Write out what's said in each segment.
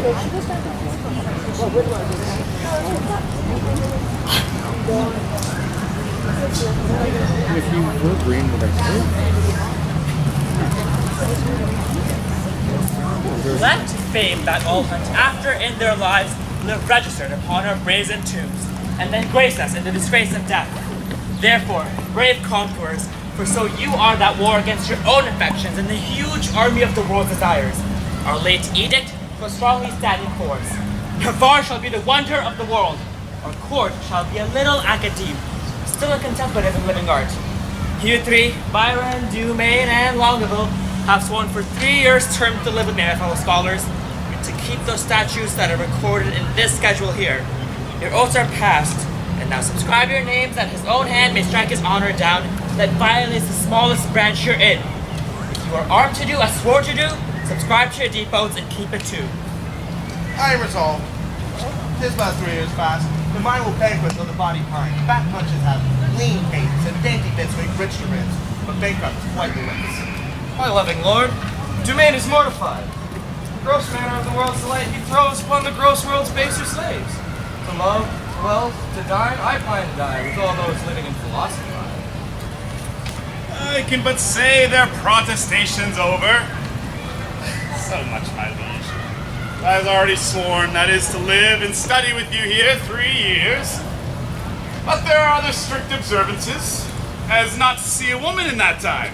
If you were green, would I say? Let fame that all hunt after in their lives live registered upon our brazen tombs, and then grace us in the disgrace of death. Therefore, brave conquerors, for so you are that war against your own affections and the huge army of the world's desires. Our late edict shall strongly stand in force. Navarre shall be the wonder of the world. Our court shall be a little academe, still a contemplative in living art. You three, Byron, Dumaine, and Longueville, have sworn for 3 years' term to live with me, my fellow scholars, and to keep those statutes that are recorded in this schedule here. Your oaths are passed, and now subscribe your names that his own hand may strike his honor down that violates the smallest branch you're in. If you are armed to do as swore to do, subscribe to your depots and keep it too. I am resolved. 'Tis about 3 years past. The mind will banquet though the body pine. Fat punches have lean pains, and dainty bits make rich to rinse. But bankrupt is quite the witness. My loving lord, Dumaine is mortified. The gross manner of the world's delight he throws upon the gross world's baser slaves. To love, to wealth, to dine, I pine to die with all those living in philosophy. I can but say their protestation's over. So much, my liege. I was already sworn, that is, to live and study with you here 3 years. But there are other strict observances, as not to see a woman in that time.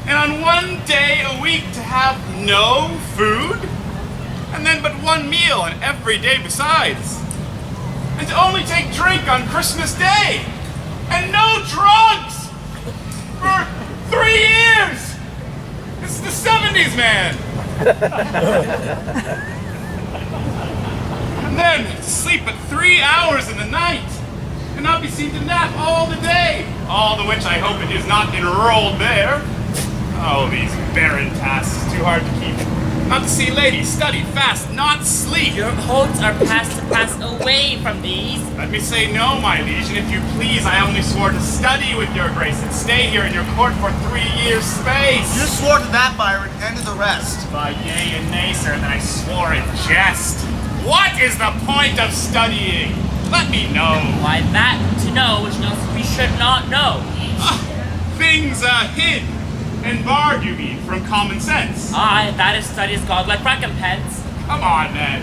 And on 1 day a week to have no food, and then but 1 meal and every day besides. And to only take drink on Christmas Day, and no drugs! For 3 years! This is the 70s, man! And then to sleep at 3 hours in the night, and not be seen to nap all the day. All the which I hope it is not enrolled there. Oh, these barren tasks, too hard to keep. Not to see ladies, study, fast, not sleep. Your oaths are passed to pass away from these. Let me say no, my liege, and if you please, I only swore to study with your grace and stay here in your court for 3 years' space. You swore to that, Byron, and to the rest. By yea and nay, sir, and then I swore in jest. What is the point of studying? Let me know. Why, that to know which knows we should not know. Things hid and barred, you mean, from common sense? Aye, that is study's godlike recompense. Come on, then.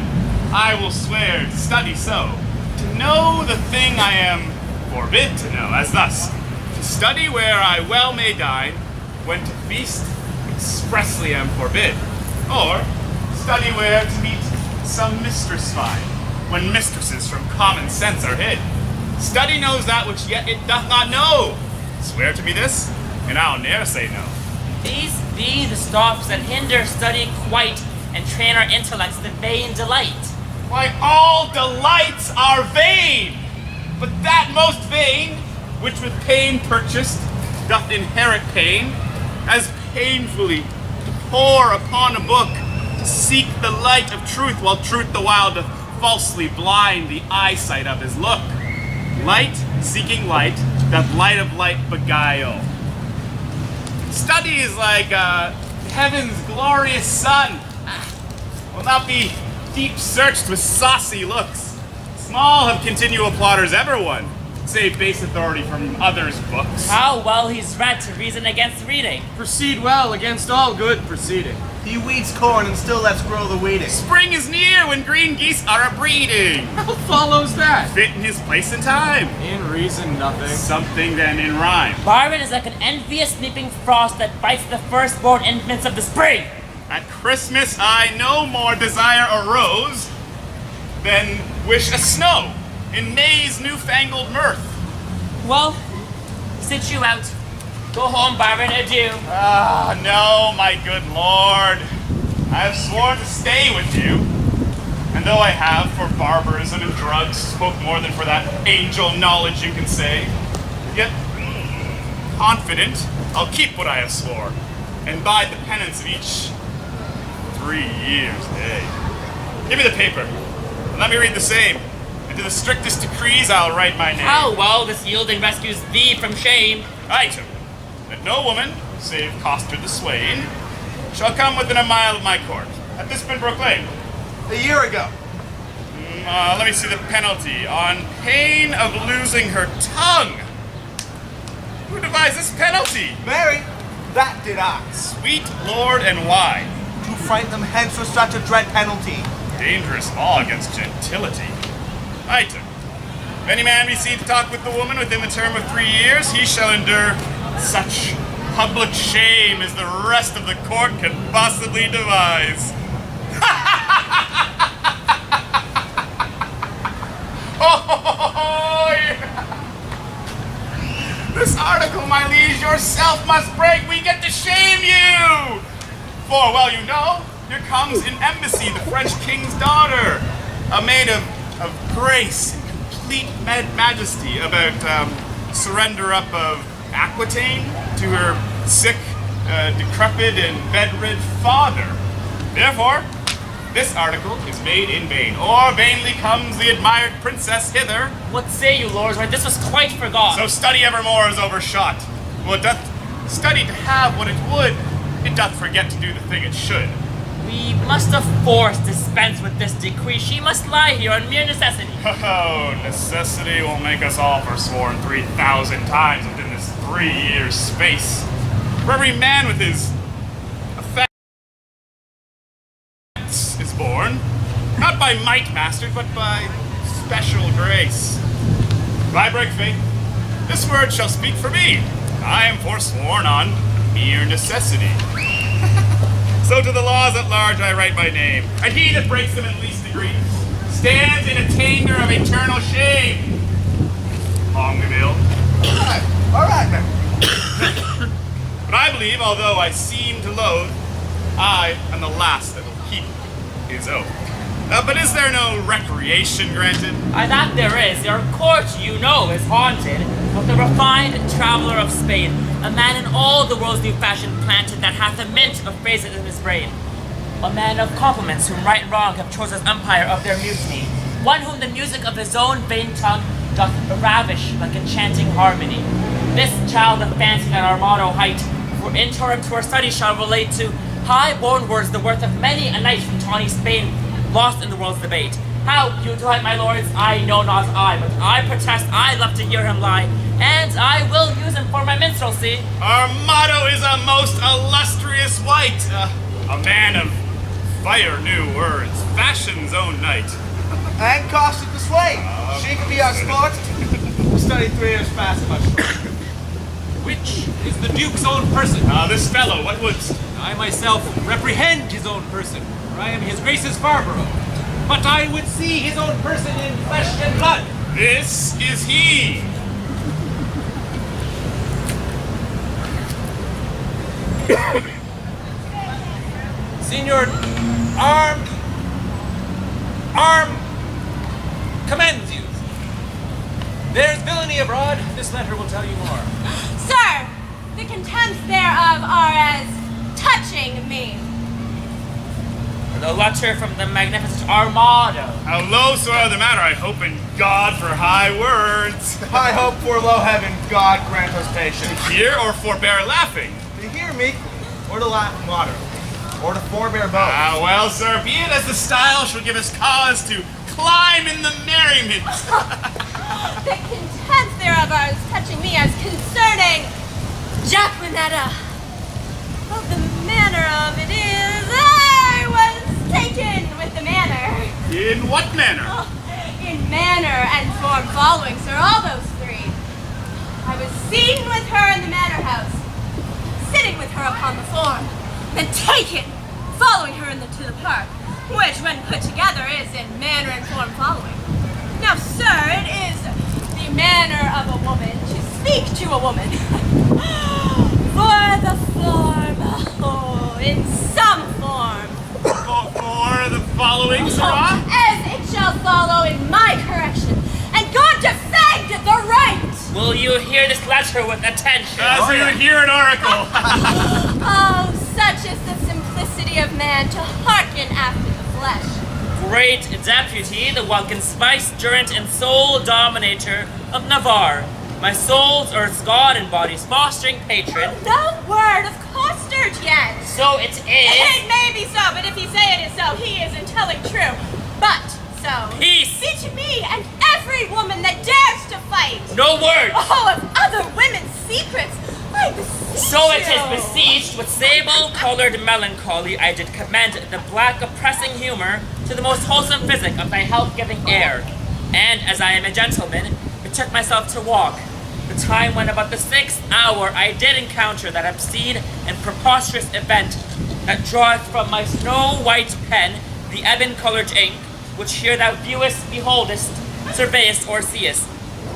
I will swear to study so. To know the thing I am forbid to know, as thus. To study where I well may dine, when to feast expressly am forbid. Or, study where to meet some mistress find, when mistresses from common sense are hid. Study knows that which yet it doth not know. Swear to me this, and I'll ne'er say no. These be the stops that hinder study quite, and train our intellects to vain delight. Why, all delights are vain, but that most vain, which with pain purchased, doth inherit pain, as painfully to pore upon a book, to seek the light of truth, while truth the while doth falsely blind the eyesight of his look. Light seeking light, doth light of light beguile. Study is like heaven's glorious sun. Will not be deep searched with saucy looks. Small have continual plotters ever won, save base authority from others' books. How well he's read to reason against reading. Proceed well against all good proceeding. He weeds corn and still lets grow the wheating. Spring is near when green geese are a-breeding. How follows that? Fit in his place and time. In reason, nothing. Something then in rhyme. Byron is like an envious sleeping frost that bites the firstborn infants of the spring. At Christmas I no more desire a rose than wish a snow in May's newfangled mirth. Well, sit you out. Go home, Byron, adieu. Ah, no, my good lord. I have sworn to stay with you. And though I have, for barbarism and drugs, spoke more than for that angel knowledge you can say, yet, confident, I'll keep what I have swore, and bide the penance of each 3 years, eh? Give me the paper, and let me read the same, and to the strictest decrees I'll write my name. How well this yielding rescues thee from shame. Item, that no woman, save Coster the swain, shall come within a mile of my court. Hath this been proclaimed? A year ago. Let me see the penalty. On pain of losing her tongue. Who devised this penalty? Mary, that did I. Sweet Lord, and why? To frighten them hence with such a dread penalty. Dangerous law against gentility. Item. If any man be seen to talk with the woman within the term of 3 years, he shall endure such public shame as the rest of the court can possibly devise. Oh, yeah. This article, my liege, yourself must break. We get to shame you. For, well, you know, here comes in embassy the French king's daughter, a maid of grace and complete majesty, about surrender up of Aquitaine to her sick, decrepit, and bedrid father. Therefore, this article is made in vain, or vainly comes the admired princess hither. What say you, lords? Why, this was quite forgot. So study evermore is overshot. Well, it doth study to have what it would, it doth forget to do the thing it should. We must of force dispense with this decree. She must lie here on mere necessity. Oh, necessity will make us all forsworn 3,000 times within this 3 years' space. For every man with his effects is born, not by might mastered, but by special grace. If I break faith, this word shall speak for me. I am forsworn on mere necessity. So to the laws at large I write my name, and he that breaks them in least degree stands in attainder of eternal shame. Long the bill. All right, man. But I believe, although I seem to loathe, I am the last that will keep his oath. But is there no recreation granted? That there is. Your court, you know, is haunted with the refined traveler of Spain, a man in all the world's new fashion planted that hath a mint of phrases in his brain. A man of compliments whom right and wrong have chose as umpire of their mutiny. One whom the music of his own vain tongue doth ravish like enchanting harmony. This child of fancy at our motto height, for in turn to our study shall relate to high-born words the worth of many a knight from tawny Spain, lost in the world's debate. How you delight, my lords, I know not I, but I protest I love to hear him lie, and I will use him for my minstrelsy. Our motto is a most illustrious wight, a man of fire new words, fashion's own knight. And costed the sway. She could be our sport. Studied 3 years fast, much shorter. Which is the Duke's own person? This fellow, what wouldst? I myself reprehend his own person, for I am his Grace's Barbaro. But I would see his own person in flesh and blood. This is he. Signor, arm commends you. There's villainy abroad. This letter will tell you more. Sir, the contempts thereof are as touching me. The letter from the magnificent Armado. How low soever the matter, I hope in God for high words. I hope for low heaven God grant us patience. Hear or forbear laughing? To hear meekly, or to laugh moderately, or to forbear both. Well, sir, be it as the style shall give us cause to climb in the merriment. The contempt thereof are as touching me as concerning Jacquinetta. Well, the manner of it is, I was taken with the manner. In what manner? In manner and form following, sir, all those 3. I was seen with her in the manor house, sitting with her upon the form, then taken, following her to the park, which, when put together, is in manner and form following. Now, sir, it is the manner of a woman to speak to a woman. For the form, oh, in some form. For the following, sirrah? As it shall follow in my correction, and God defend the right! Will you hear this letter with attention? As we would hear an oracle. Oh, such is the simplicity of man to hearken after the flesh. Great deputy, the welcome spice, durant, and sole dominator of Navarre. My soul's earth's god and body's fostering patron. No word of costard yet. So it is. It may be so, but if he say it is so, he is intelligent. fully true. But, so, Peace. be to me and every woman that dares to fight. No words. Oh, of other women's secrets, I beseech So it you. is besieged with sable-colored melancholy I did commend the black oppressing humor to the most wholesome physic of thy health-giving air. And as I am a gentleman, betook myself to walk. The time when about the 6th hour I did encounter that obscene and preposterous event that draweth from my snow-white pen the ebon-colored ink, which here thou viewest, beholdest, surveyest, or seest.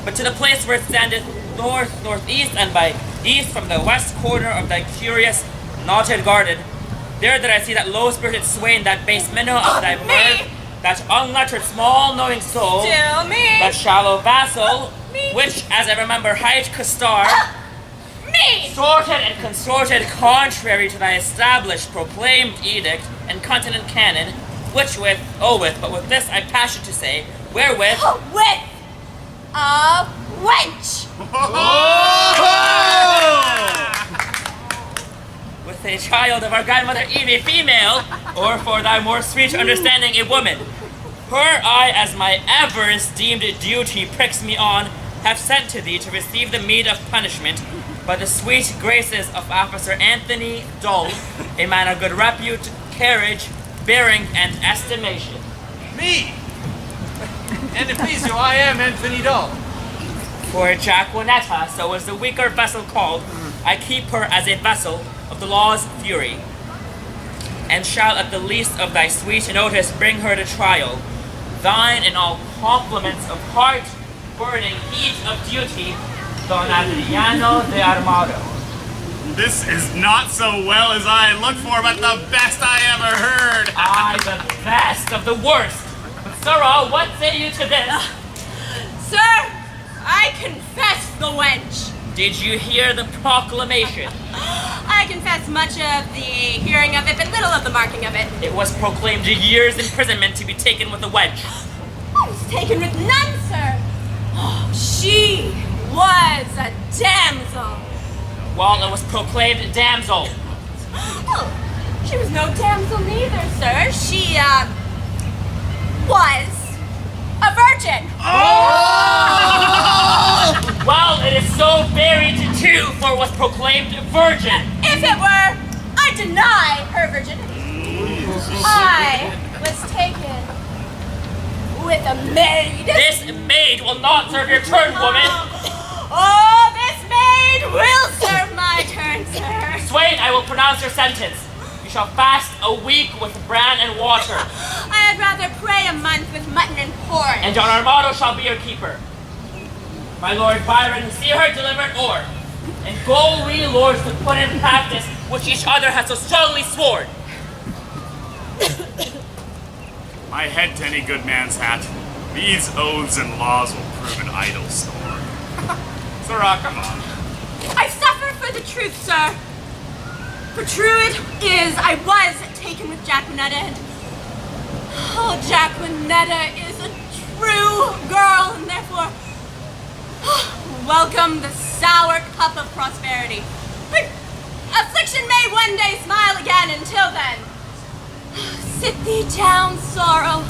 But to the place where it standeth north, northeast, and by east from the west corner of thy curious, knotted garden, there did I see that low-spirited swain, that base minnow of thy mirth, that unlettered, small-knowing soul, Still me. that shallow vassal, Me. which, as I remember, hight Custar, Me. sorted and consorted contrary to thy established proclaimed edict and continent canon, which but with this I passion to say, wherewith, With a wench. with a child of our grandmother Eve, a female, or for thy more sweet understanding, a woman. Her I, as my ever esteemed duty pricks me on, have sent to thee to receive the meed of punishment by the sweet graces of Officer Anthony Dull, a man of good repute, carriage, bearing, and estimation. Me! And if please you, I am Anthony Dull. For Jacquinetta, so is the weaker vessel called, I keep her as a vessel of the law's fury, and shall at the least of thy sweet notice bring her to trial. Thine in all compliments of heart, burning heat of duty, Don Adriano de Armado. This is not so well as I had looked for, but the best I ever heard. I, the best of the worst. But, sirrah, what say you to this? Sir, I confess the wench. Did you hear the proclamation? I confess much of the hearing of it, but little of the marking of it. It was proclaimed a year's imprisonment to be taken with a wench. I was taken with none, sir. Oh, she was a damsel. While it was proclaimed damsel. Oh, she was no damsel neither, sir. She, was a virgin. Well, it is so very too, for it was proclaimed virgin. If it were, I deny her virginity. I was taken with a maid. This maid will not serve your turn, woman. Oh, this maid will serve my turn, sir. Swain, I will pronounce your sentence. You shall fast a week with bran and water, I had rather pray a month with mutton and pork. and Don Armado shall be your keeper. My Lord Byron, see her delivered o'er, and go we lords to put in practice which each other has so strongly sworn. My head to any good man's hat. These oaths and laws will prove an idle store. Sirrah, come on. I suffer for the truth, sir. For true it is, I was taken with Jacquinetta, and Jacquinetta is a true girl, and therefore welcome the sour cup of prosperity. But affliction may one day smile again. Until then, sit thee down, sorrow.